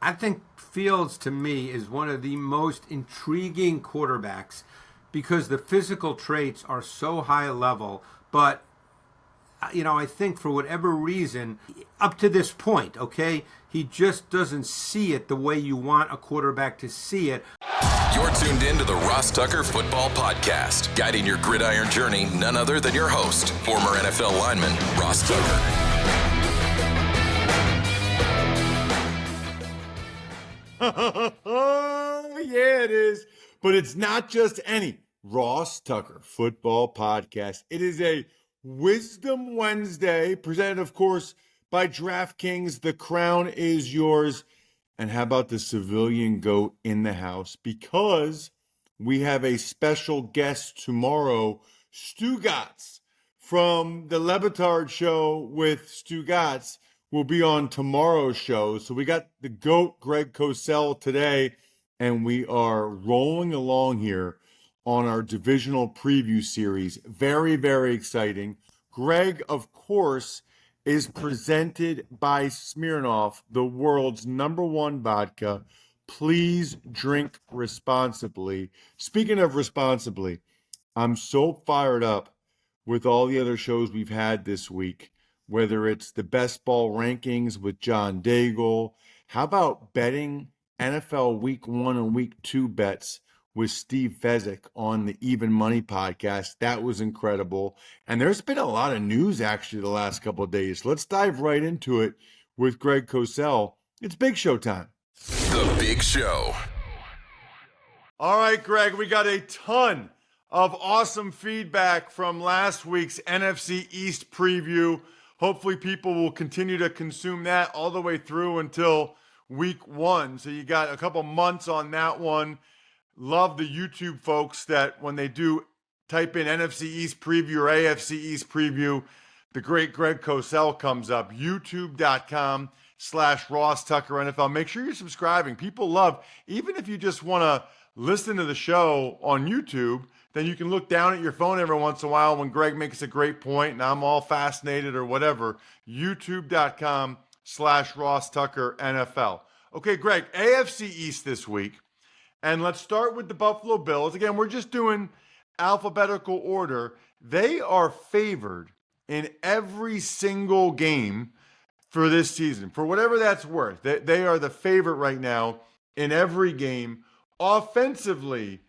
I think Fields, to me, is one of the most intriguing quarterbacks because the physical traits are so high level. But, I think for whatever reason, up to this point, okay, he just doesn't see it the way you want a quarterback to see it. You're tuned in to the Ross Tucker Football Podcast, guiding your gridiron journey, none other than your host, former NFL lineman, Ross Tucker. Yeah, it is. But it's not just any Ross Tucker Football Podcast. It is a Wisdom Wednesday, presented, of course, by DraftKings. The crown is yours. And how about the civilian goat in the house? Because we have a special guest tomorrow, Stu Gatz from the Lebitard Show with Stu Gatz will be on tomorrow's show. So we got the GOAT, Greg Cosell, today, and we are rolling along here on our divisional preview series. Very, very exciting. Greg, of course, is presented by Smirnoff, the world's #1 vodka. Please drink responsibly. Speaking of responsibly, I'm so fired up with all the other shows we've had this week, whether it's the best ball rankings with John Daigle. How about betting NFL Week 1 and Week 2 bets with Steve Fezzik on the Even Money podcast? That was incredible. And there's been a lot of news actually the last couple of days. Let's dive right into it with Greg Cosell. It's Big Show time. The Big Show. All right, Greg, we got a ton of awesome feedback from last week's NFC East preview. Hopefully people will continue to consume that all the way through until Week 1. So you got a couple months on that one. Love the YouTube folks that when they do type in NFC East preview or AFC East preview, the great Greg Cosell comes up. YouTube.com/Ross Tucker NFL. Make sure you're subscribing. People love, even if you just want to listen to the show on YouTube, then you can look down at your phone every once in a while when Greg makes a great point and I'm all fascinated or whatever. YouTube.com/Ross Tucker NFL. Okay, Greg, AFC East this week. And let's start with the Buffalo Bills. Again, we're just doing alphabetical order. They are favored in every single game for this season, for whatever that's worth. They are the favorite right now in every game. Offensively,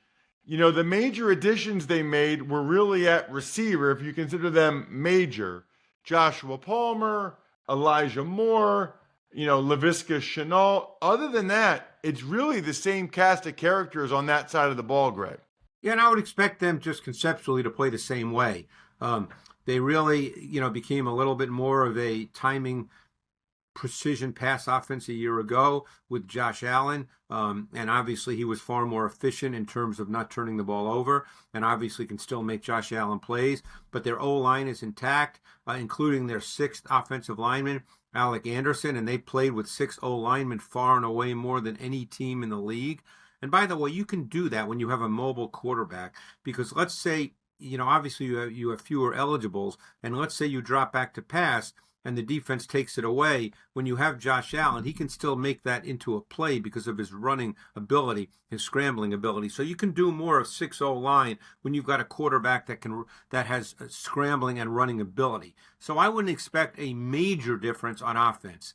the major additions they made were really at receiver, if you consider them major. Joshua Palmer, Elijah Moore, Laviska Shenault. Other than that, it's really the same cast of characters on that side of the ball, Greg. Yeah, and I would expect them just conceptually to play the same way. They really, became a little bit more of a timing precision pass offense a year ago with Josh Allen. And obviously he was far more efficient in terms of not turning the ball over and obviously can still make Josh Allen plays. But their O-line is intact, including their 6th offensive lineman, Alec Anderson, and they played with 6 O-linemen far and away more than any team in the league. And by the way, you can do that when you have a mobile quarterback because let's say, obviously you have fewer eligibles, and let's say you drop back to pass and the defense takes it away. When you have Josh Allen, he can still make that into a play because of his running ability, his scrambling ability. So you can do more of 6-0 line when you've got a quarterback that has scrambling and running ability. So I wouldn't expect a major difference on offense.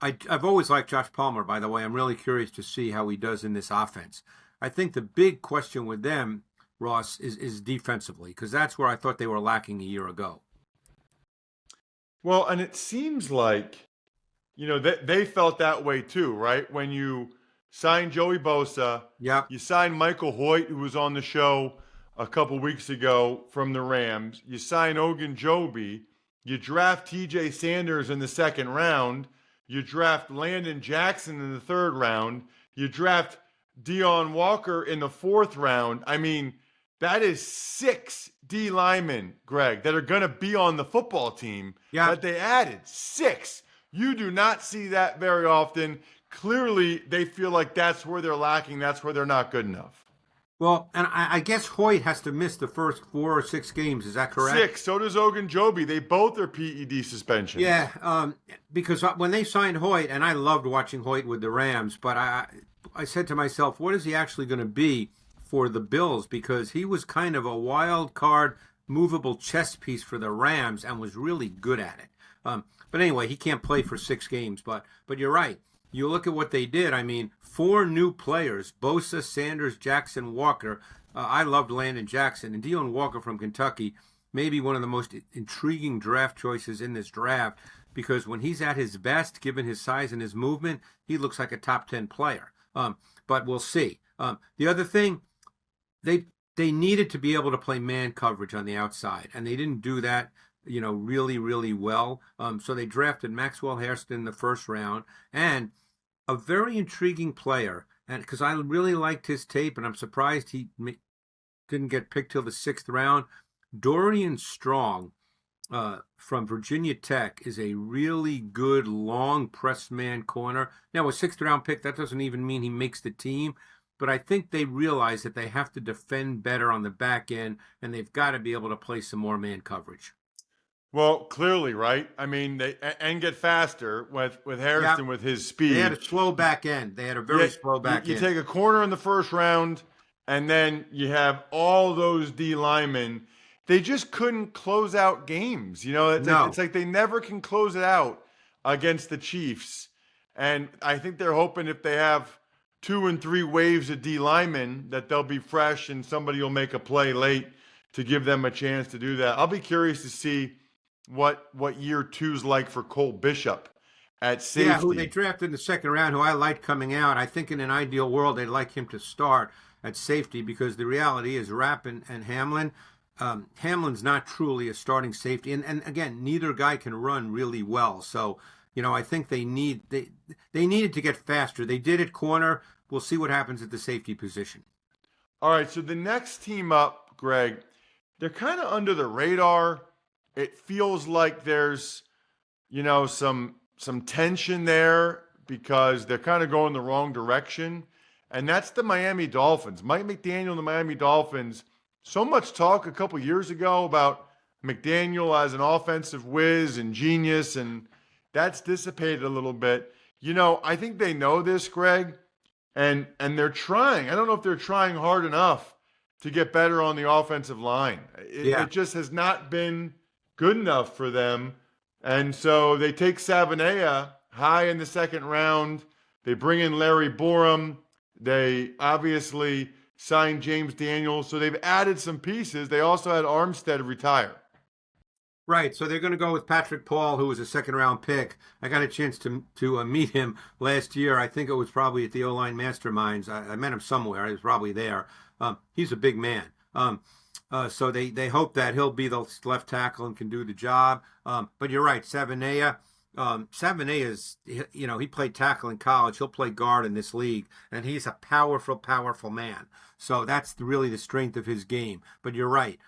I've always liked Josh Palmer, by the way. I'm really curious to see how he does in this offense. I think the big question with them, Ross, is defensively, because that's where I thought they were lacking a year ago. Well, and it seems like, they felt that way too, right? When you signed Joey Bosa, you signed Michael Hoyt, who was on the show a couple weeks ago from the Rams. You sign Ogunjobi. You draft TJ Sanders in the 2nd round. You draft Landon Jackson in the 3rd round. You draft Deion Walker in the 4th round. I mean, that is 6 D linemen, Greg, that are going to be on the football team that they added. 6. You do not see that very often. Clearly, they feel like that's where they're lacking. That's where they're not good enough. Well, and I guess Hoyt has to miss the first 4 or 6 games. Is that correct? 6. So does Ogunjobi. They both are PED suspensions. Yeah, because when they signed Hoyt, and I loved watching Hoyt with the Rams, but I said to myself, what is he actually going to be for the Bills? Because he was kind of a wild card, movable chess piece for the Rams and was really good at it. But anyway, he can't play for 6 games. But you're right. You look at what they did. I mean, 4 new players: Bosa, Sanders, Jackson, Walker. I loved Landon Jackson and Dion Walker from Kentucky. Maybe one of the most intriguing draft choices in this draft because when he's at his best, given his size and his movement, he looks like a top 10 player. But we'll see. The other thing, they needed to be able to play man coverage on the outside, and they didn't do that, really, really well. So they drafted Maxwell Hairston in the first round, and a very intriguing player. And because I really liked his tape, and I'm surprised he didn't get picked till the 6th round. Dorian Strong from Virginia Tech is a really good long press man corner. Now, a 6th round pick, that doesn't even mean he makes the team, but I think they realize that they have to defend better on the back end, and they've got to be able to play some more man coverage. Well, clearly, right? I mean, and get faster with Harrison with his speed. They had a slow back end. They had a very slow back end. You take a corner in the first round, and then you have all those D linemen. They just couldn't close out games. It's like they never can close it out against the Chiefs. And I think they're hoping if they have 2 and 3 waves of D linemen that they'll be fresh and somebody will make a play late to give them a chance to do that. I'll be curious to see what year 2's like for Cole Bishop at safety. Yeah, who they drafted in the 2nd round, who I liked coming out. I think in an ideal world, they'd like him to start at safety because the reality is Rapp and Hamlin. Hamlin's not truly a starting safety. And again, neither guy can run really well. So, I think they needed to get faster. They did at corner. We'll see what happens at the safety position. All right, so the next team up, Greg, they're kind of under the radar. It feels like there's, some tension there because they're kind of going the wrong direction. And that's the Miami Dolphins. Mike McDaniel and the Miami Dolphins. So much talk a couple years ago about McDaniel as an offensive whiz and genius, and that's dissipated a little bit. I think they know this, Greg, and they're trying. I don't know if they're trying hard enough to get better on the offensive line. It just has not been good enough for them. And so they take Sabanea high in the 2nd round. They bring in Larry Borum. They obviously signed James Daniels. So they've added some pieces. They also had Armstead retire. Right, so they're going to go with Patrick Paul, who was a 2nd-round pick. I got a chance to meet him last year. I think it was probably at the O-Line Masterminds. I met him somewhere. He was probably there. He's a big man. So they hope that he'll be the left tackle and can do the job. But you're right, Sabanea. Sabanea is, he played tackle in college. He'll play guard in this league, and he's a powerful, powerful man. So that's really the strength of his game. But you're right.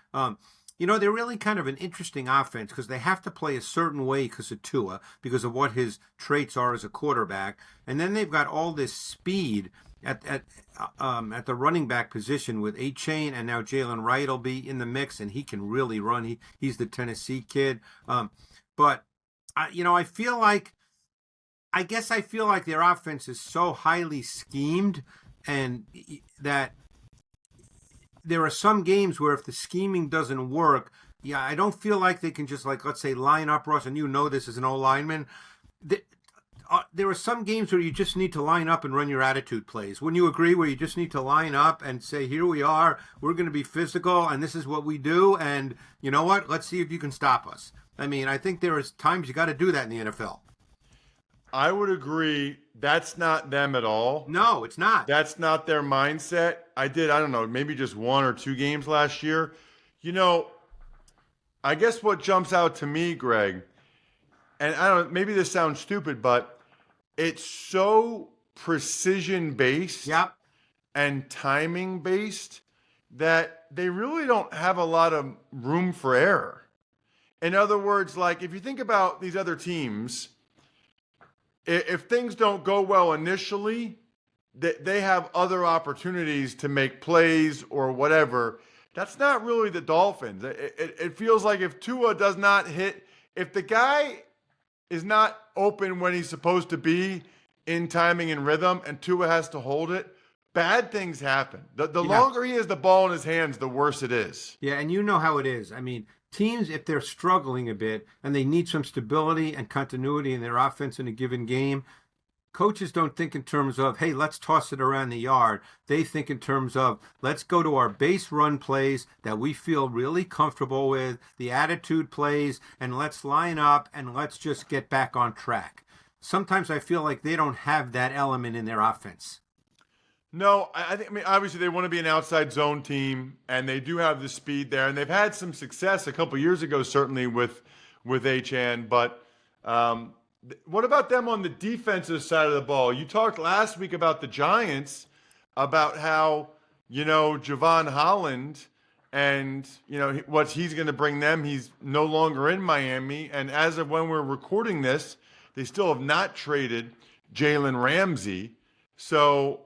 They're really kind of an interesting offense because they have to play a certain way because of Tua, because of what his traits are as a quarterback. And then they've got all this speed at the running back position with A-Chain, and now Jalen Wright will be in the mix, and he can really run. He's the Tennessee kid. But I feel like their offense is so highly schemed, and that there are some games where if the scheming doesn't work, I don't feel like they can just, let's say, line up, Ross, and this as an O-lineman. There are some games where you just need to line up and run your attitude plays. Wouldn't you agree? Where you just need to line up and say, here we are, we're going to be physical, and this is what we do, and you know what? Let's see if you can stop us. I mean, I think there is times you got to do that in the NFL. I would agree. That's not them at all. No, it's not. That's not their mindset. I don't know, maybe just 1 or 2 games last year. I guess what jumps out to me, Greg, and I don't know, maybe this sounds stupid, but it's so precision-based and timing-based that they really don't have a lot of room for error. In other words, if you think about these other teams, if things don't go well initially, they have other opportunities to make plays or whatever. That's not really the Dolphins. It feels like if Tua does not hit, if the guy is not open when he's supposed to be in timing and rhythm, and Tua has to hold it, bad things happen. The longer he has the ball in his hands, the worse it is. Yeah, and you know how it is. I mean, teams, if they're struggling a bit and they need some stability and continuity in their offense in a given game, coaches don't think in terms of, hey, let's toss it around the yard. They think in terms of, let's go to our base run plays that we feel really comfortable with, the attitude plays, and let's line up and let's just get back on track. Sometimes I feel like they don't have that element in their offense. No, I mean, obviously they want to be an outside zone team, and they do have the speed there, and they've had some success a couple years ago, certainly with HN. But what about them on the defensive side of the ball? You talked last week about the Giants, about how, Javon Holland and, what he's going to bring them. He's no longer in Miami, and as of when we're recording this, they still have not traded Jalen Ramsey. So,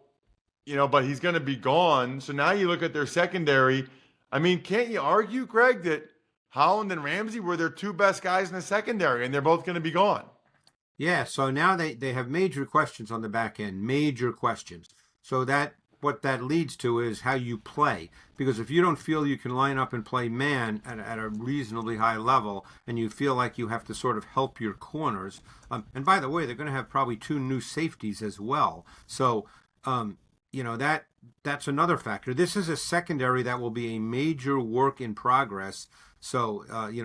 but he's going to be gone. So now you look at their secondary. I mean, can't you argue, Greg, that Holland and Ramsey were their two best guys in the secondary, and they're both going to be gone? Yeah, so now they have major questions on the back end, major questions. So what that leads to is how you play. Because if you don't feel you can line up and play man at a reasonably high level, and you feel like you have to sort of help your corners, and by the way, they're going to have probably 2 new safeties as well. So, that's another factor. This is a secondary that will be a major work in progress. So,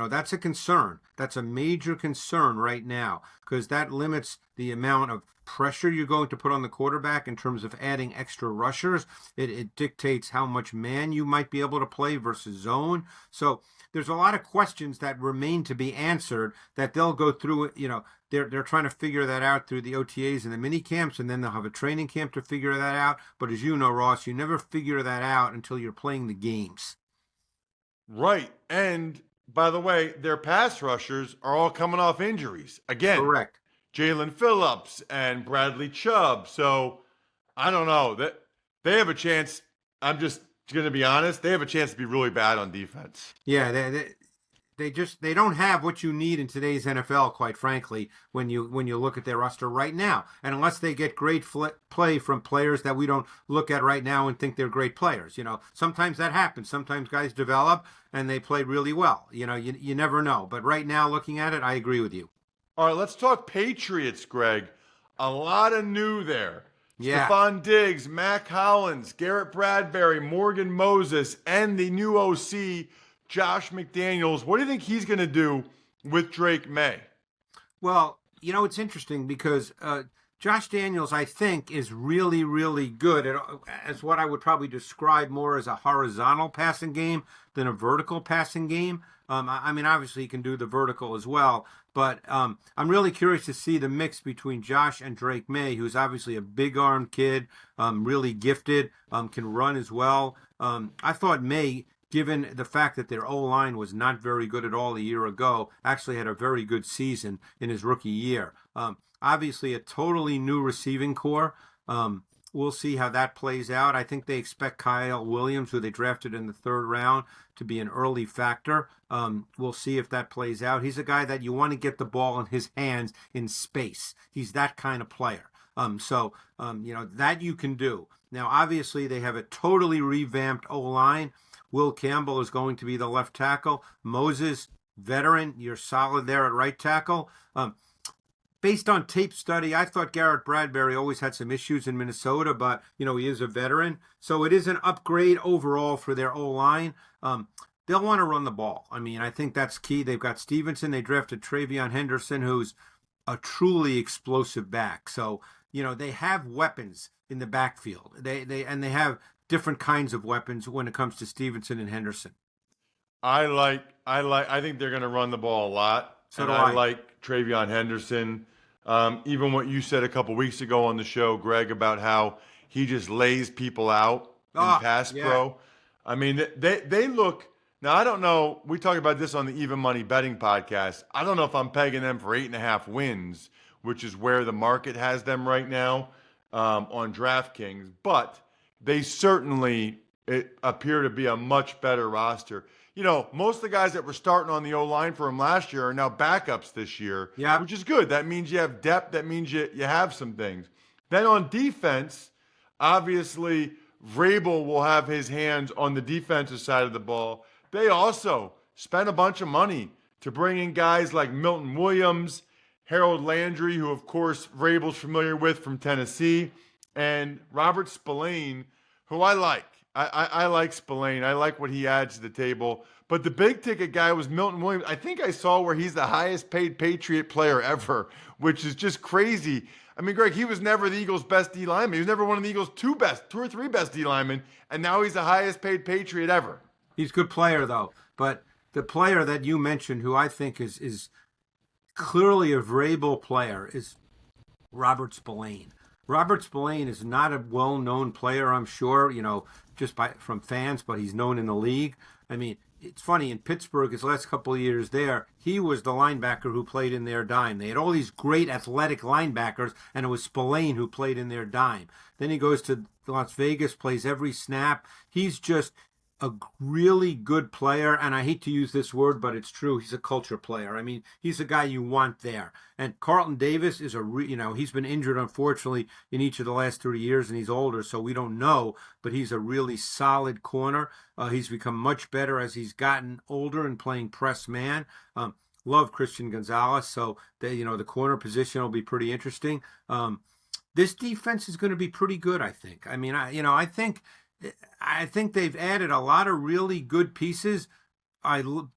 that's a concern. That's a major concern right now, because that limits the amount of pressure you're going to put on the quarterback in terms of adding extra rushers. It dictates how much man you might be able to play versus zone. So there's a lot of questions that remain to be answered that they'll go through. They're trying to figure that out through the OTAs and the mini camps, and then they'll have a training camp to figure that out. But as you know, Ross, you never figure that out until you're playing the games. Right. And by the way, their pass rushers are all coming off injuries. Again, correct. Jalen Phillips and Bradley Chubb. So I don't know. That they have a chance. I'm just going to be honest. They have a chance to be really bad on defense. Yeah, they don't have what you need in today's NFL, quite frankly, when you look at their roster right now. And unless they get great play from players that we don't look at right now and think they're great players, sometimes that happens. Sometimes guys develop and they play really well. You never know. But right now, looking at it, I agree with you. All right, let's talk Patriots, Greg. A lot of new there. Yeah. Stephon Diggs, Mac Hollins, Garrett Bradbury, Morgan Moses, and the new OC, Josh McDaniels. What do you think he's going to do with Drake May? Well, it's interesting because Josh Daniels, I think, is really, really good as what I would probably describe more as a horizontal passing game than a vertical passing game. I mean, obviously, he can do the vertical as well, but I'm really curious to see the mix between Josh and Drake May, who's obviously a big-armed kid, really gifted, can run as well. I thought May, given the fact that their O-line was not very good at all a year ago, actually had a very good season in his rookie year. Obviously, a totally new receiving core. We'll see how that plays out. I think they expect Kyle Williams, who they drafted in the 3rd round, to be an early factor. We'll see if that plays out. He's a guy that you want to get the ball in his hands in space. He's that kind of player. That you can do. Now, obviously, they have a totally revamped O-line. Will Campbell is going to be the left tackle. Moses, veteran, you're solid there at right tackle. Based on tape study, I thought Garrett Bradbury always had some issues in Minnesota, but, he is a veteran. So it is an upgrade overall for their O-line. They'll want to run the ball. I mean, I think that's key. They've got Stevenson. They drafted Travion Henderson, who's a truly explosive back. So, they have weapons in the backfield. They have different kinds of weapons when it comes to Stevenson and Henderson. I think they're going to run the ball a lot. So and do I like Travion Henderson. Even what you said a couple weeks ago on the show, Greg, about how he just lays people out in pass pro. I mean, they look. Now, I don't know. We talked about this on the Even Money Betting podcast. I don't know if I'm pegging them for 8.5 wins, which is where the market has them right now. on DraftKings, but they certainly appear to be a much better roster. You know, most of the guys that were starting on the O-line for him last year are now backups this year, which is good. That means you have depth. That means you have some things. Then on defense, obviously, Vrabel will have his hands on the defensive side of the ball. They also spent a bunch of money to bring in guys like Milton Williams, Harold Landry, who, of course, Vrabel's familiar with from Tennessee, and Robert Spillane, who I like. I like Spillane. I like what he adds to the table. But the big ticket guy was Milton Williams. I think I saw where he's the highest paid Patriot player ever, which is just crazy. I mean, Greg, he was never the Eagles' best D lineman. He was never one of the Eagles' two or three best D linemen, and now he's the highest paid Patriot ever. He's a good player, though. But the player that you mentioned, who I think is clearly a Vrabel player, is Robert Spillane. Robert Spillane is not a well-known player, I'm sure, just from fans, but he's known in the league. I mean, it's funny, in Pittsburgh, his last couple of years there, he was the linebacker who played in their dime. They had all these great athletic linebackers, and it was Spillane who played in their dime. Then he goes to Las Vegas, plays every snap. He's just a really good player, and I hate to use this word, but it's true. He's a culture player. I mean, he's a guy you want there. And Carlton Davis is he's been injured, unfortunately, in each of the last 3 years, and he's older, so we don't know, but he's a really solid corner. He's become much better as he's gotten older and playing press man. Love Christian Gonzalez, so the corner position will be pretty interesting. This defense is going to be pretty good, I think. I mean, I think they've added a lot of really good pieces.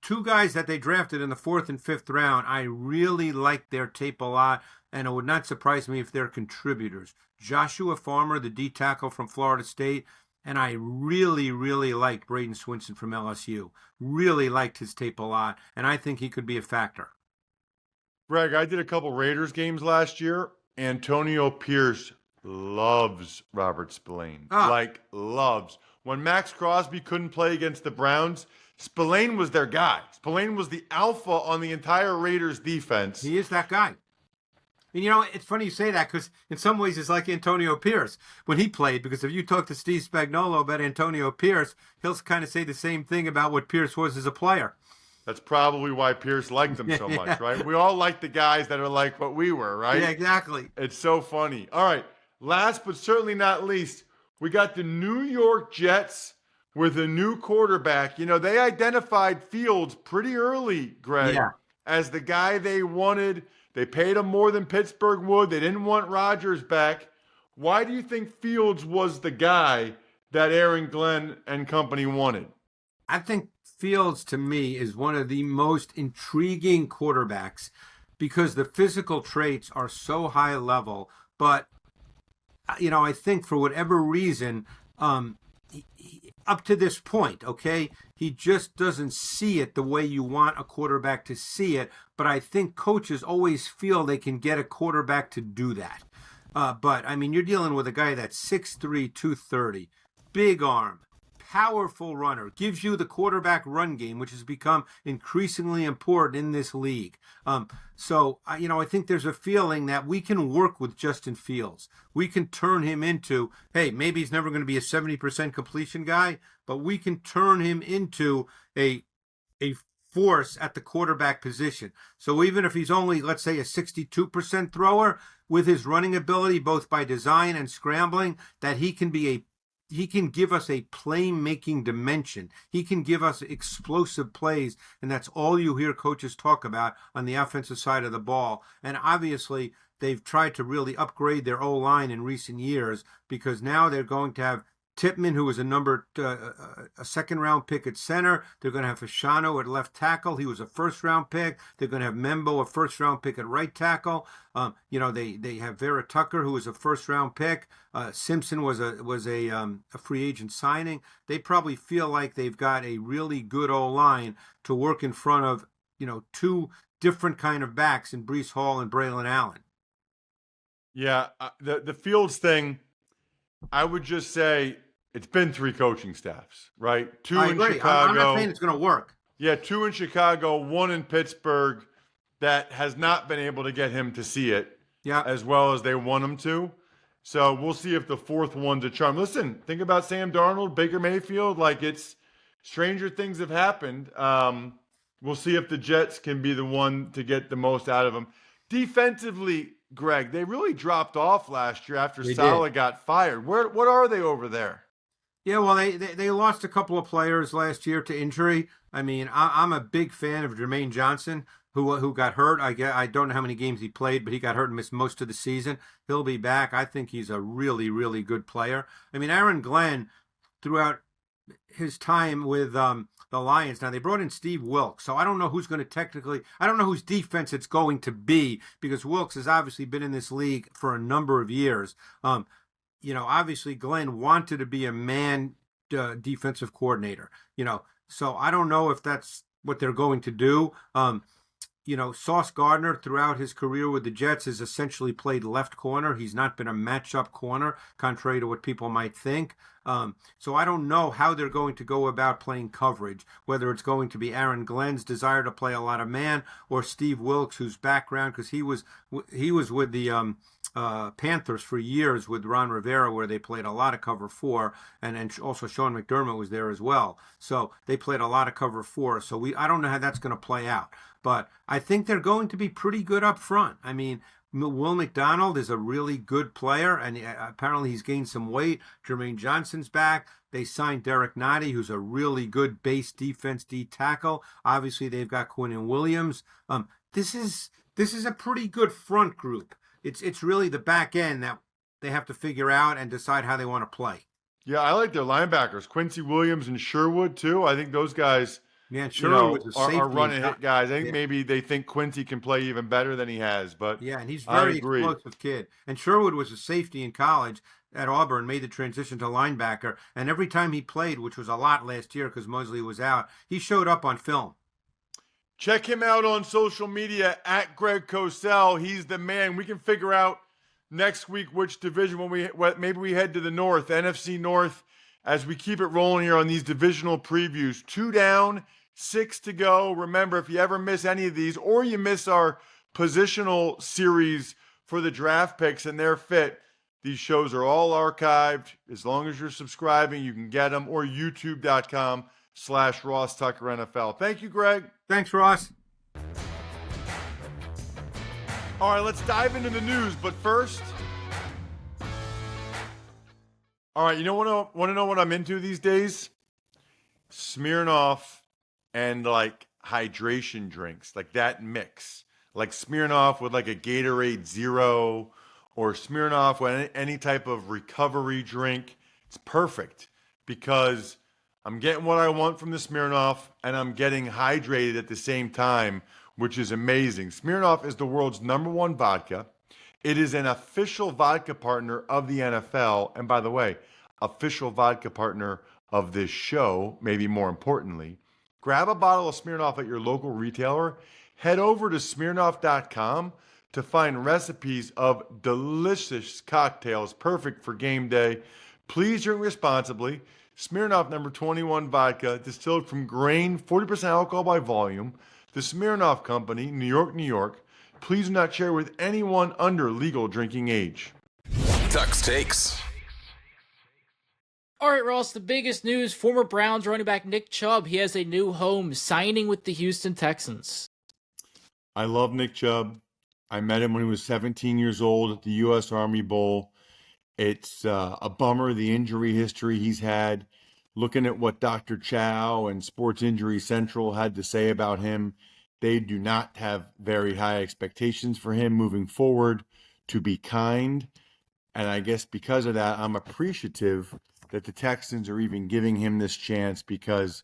Two guys that they drafted in the 4th and 5th round, I really like their tape a lot, and it would not surprise me if they're contributors. Joshua Farmer, the D tackle from Florida State, and I really, really liked Braden Swinson from LSU. Really liked his tape a lot, and I think he could be a factor. Greg, I did a couple Raiders games last year. Antonio Pierce loves Robert Spillane. Loves. When Max Crosby couldn't play against the Browns, Spillane was their guy. Spillane was the alpha on the entire Raiders defense. He is that guy. And it's funny you say that, because in some ways it's like Antonio Pierce when he played, because if you talk to Steve Spagnuolo about Antonio Pierce, he'll kind of say the same thing about what Pierce was as a player. That's probably why Pierce liked him so much, right? We all like the guys that are like what we were, right? Yeah, exactly. It's so funny. All right. Last but certainly not least, we got the New York Jets with a new quarterback. They identified Fields pretty early, Greg, as the guy they wanted. They paid him more than Pittsburgh would. They didn't want Rodgers back. Why do you think Fields was the guy that Aaron Glenn and company wanted? I think Fields, to me, is one of the most intriguing quarterbacks because the physical traits are so high level, but I think for whatever reason, up to this point, he just doesn't see it the way you want a quarterback to see it. But I think coaches always feel they can get a quarterback to do that. But, I mean, you're dealing with a guy that's 6'3", 230, big arm, powerful runner, gives you the quarterback run game, which has become increasingly important in this league. So I think there's a feeling that we can work with Justin Fields. We can turn him into, hey, maybe he's never going to be a 70% completion guy, but we can turn him into a force at the quarterback position. So even if he's only, let's say, a 62% thrower, with his running ability, both by design and scrambling, that he can give us a playmaking dimension. He can give us explosive plays, and that's all you hear coaches talk about on the offensive side of the ball. And obviously, they've tried to really upgrade their O-line in recent years, because now they're going to have Tippmann, who was a second-round pick at center. They're going to have Fashanu at left tackle. He was a first-round pick. They're going to have Membo, a first-round pick at right tackle. They have Vera Tucker, who was a first-round pick. Simpson was a free agent signing. They probably feel like they've got a really good O-line to work in front of, two different kind of backs in Breece Hall and Braylon Allen. Yeah, the Fields thing, I would just say it's been 3 coaching staffs, right? 2 I in agree. Chicago. I'm not saying it's going to work. Yeah, 2 in Chicago, 1 in Pittsburgh, that has not been able to get him to see it as well as they want him to. So we'll see if the fourth one's a charm. Listen, think about Sam Darnold, Baker Mayfield. Like, it's stranger things have happened. We'll see if the Jets can be the one to get the most out of them. Defensively, Greg, they really dropped off last year after They Saleh did. got fired. What are they over there? Yeah, well, they lost a couple of players last year to injury. I mean, I'm a big fan of Jermaine Johnson, who got hurt. I don't know how many games he played, but he got hurt and missed most of the season. He'll be back. I think he's a really, really good player. I mean, Aaron Glenn, throughout his time with the Lions. Now they brought in Steve Wilks, so I don't know who's going to I don't know whose defense it's going to be because Wilks has obviously been in this league for a number of years. Obviously Glenn wanted to be a man defensive coordinator. So I don't know if that's what they're going to do. Sauce Gardner throughout his career with the Jets has essentially played left corner. He's not been a matchup corner, contrary to what people might think. So I don't know how they're going to go about playing coverage, whether it's going to be Aaron Glenn's desire to play a lot of man or Steve Wilks, whose background, because he was with the Panthers for years with Ron Rivera, where they played a lot of cover four, and also Sean McDermott was there as well. So they played a lot of cover four. So I don't know how that's going to play out, but I think they're going to be pretty good up front. I mean, Will McDonald is a really good player, and apparently he's gained some weight. Jermaine Johnson's back. They signed Derek Nottie, who's a really good base defense D tackle. Obviously, they've got Quinnen Williams. This is a pretty good front group. It's really the back end that they have to figure out and decide how they want to play. Yeah, I like their linebackers, Quincy Williams and Sherwood too. I think those guys, Yeah, Sherwood was a safety. are running hit guys. I think maybe they think Quincy can play even better than he has. But yeah, and he's very explosive kid. And Sherwood was a safety in college at Auburn, made the transition to linebacker, and every time he played, which was a lot last year because Mosley was out, he showed up on film. Check him out on social media at Greg Cosell. He's the man. We can figure out next week which division maybe we head to the North, NFC North, as we keep it rolling here on these divisional previews. 2 down, 6 to go. Remember, if you ever miss any of these or you miss our positional series for the draft picks and their fit, these shows are all archived. As long as you're subscribing, you can get them, or youtube.com/Ross Tucker NFL. Thank you, Greg. Thanks, Ross. All right, let's dive into the news. But first, all right, want to know what I'm into these days? Smirnoff and like hydration drinks, like that mix. Like Smirnoff with like a Gatorade Zero, or Smirnoff with any type of recovery drink. It's perfect because I'm getting what I want from the Smirnoff and I'm getting hydrated at the same time, which is amazing. Smirnoff is the world's #1 vodka. It is an official vodka partner of the NFL. And by the way, official vodka partner of this show, maybe more importantly. Grab a bottle of Smirnoff at your local retailer. Head over to Smirnoff.com to find recipes of delicious cocktails perfect for game day. Please drink responsibly. Smirnoff number 21 vodka, distilled from grain, 40% alcohol by volume. The Smirnoff Company, New York, New York. Please do not share with anyone under legal drinking age. Tuck's Takes. All right, Ross, the biggest news, former Browns running back Nick Chubb, he has a new home, signing with the Houston Texans. I love Nick Chubb. I met him when he was 17 years old at the U.S. Army Bowl. It's a bummer, the injury history he's had. Looking at what Dr. Chow and Sports Injury Central had to say about him, they do not have very high expectations for him moving forward. To be kind, and I guess because of that, I'm appreciative that the Texans are even giving him this chance, because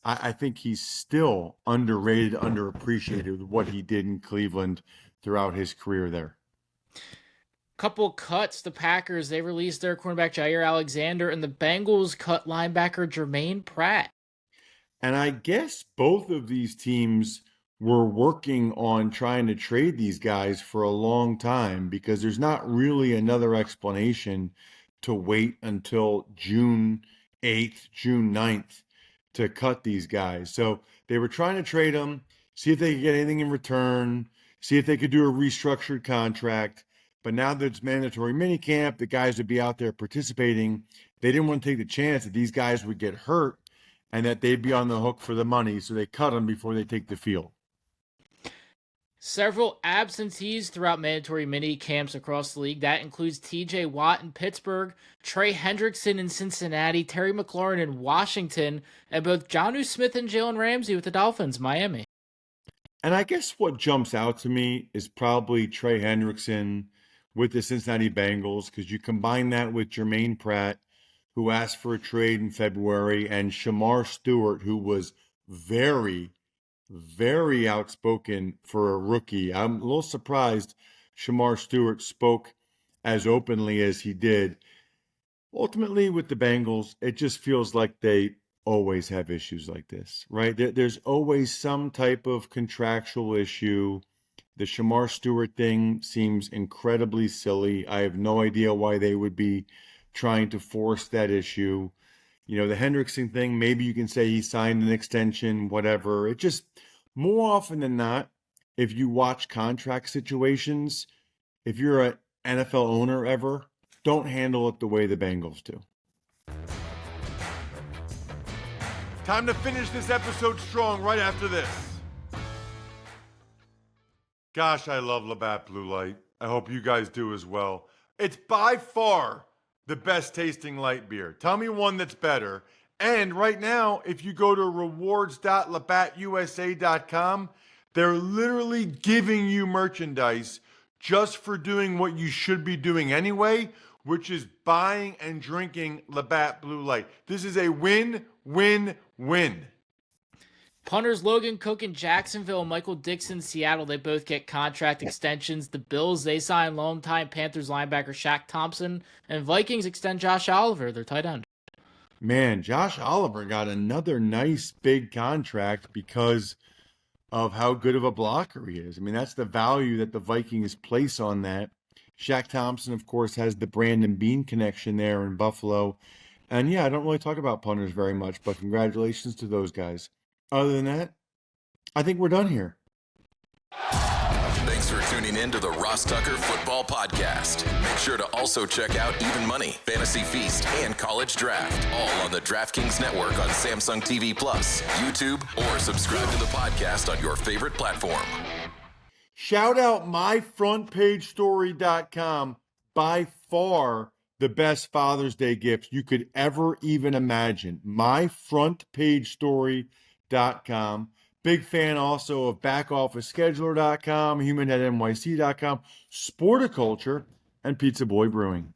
I think he's still underrated, underappreciated with what he did in Cleveland throughout his career there. Couple cuts, the Packers, they released their cornerback Jair Alexander, and the Bengals cut linebacker Jermaine Pratt. And I guess both of these teams were working on trying to trade these guys for a long time, because there's not really another explanation to wait until June 8th, June 9th to cut these guys. So they were trying to trade them, see if they could get anything in return, see if they could do a restructured contract. But now that it's mandatory minicamp, the guys would be out there participating. They didn't want to take the chance that these guys would get hurt and that they'd be on the hook for the money, so they cut them before they take the field. Several absentees throughout mandatory mini camps across the league. That includes TJ Watt in Pittsburgh, Trey Hendrickson in Cincinnati, Terry McLaurin in Washington, and both Jonnu Smith and Jalen Ramsey with the Dolphins, Miami. And I guess what jumps out to me is probably Trey Hendrickson with the Cincinnati Bengals, because you combine that with Jermaine Pratt, who asked for a trade in February, and Shamar Stewart, who was very outspoken for a rookie. I'm a little surprised Shamar Stewart spoke as openly as he did. Ultimately, with the Bengals, it just feels like they always have issues like this, right? There's always some type of contractual issue. The Shamar Stewart thing seems incredibly silly. I have no idea why they would be trying to force that issue. You know, the Hendrickson thing, maybe you can say he signed an extension, whatever. It just, more often than not, if you watch contract situations, if you're an NFL owner ever, don't handle it the way the Bengals do. Time to finish this episode strong right after this. Gosh, I love Labatt Blue Light. I hope you guys do as well. It's by far the best tasting light beer. Tell me one that's better. And right now, if you go to rewards.labattusa.com, they're literally giving you merchandise just for doing what you should be doing anyway, which is buying and drinking Labatt Blue Light. This is a win, win, win. Punters Logan Cook in Jacksonville and Michael Dixon in Seattle, they both get contract extensions. The Bills, they sign longtime Panthers linebacker Shaq Thompson, and Vikings extend Josh Oliver, their tight end. Man, Josh Oliver got another nice big contract because of how good of a blocker he is. I mean, that's the value that the Vikings place on that. Shaq Thompson, of course, has the Brandon Bean connection there in Buffalo. And yeah, I don't really talk about punters very much, but congratulations to those guys. Other than that, I think we're done here. Thanks for tuning in to the Ross Tucker Football Podcast. Make sure to also check out Even Money, Fantasy Feast, and College Draft, all on the DraftKings Network on Samsung TV Plus, YouTube, or subscribe to the podcast on your favorite platform. Shout out myfrontpagestory.com. By far the best Father's Day gift you could ever even imagine. Myfrontpagestory.com. Big fan also of backofficescheduler.com, humanheadnyc.com, Sporticulture, and Pizza Boy Brewing.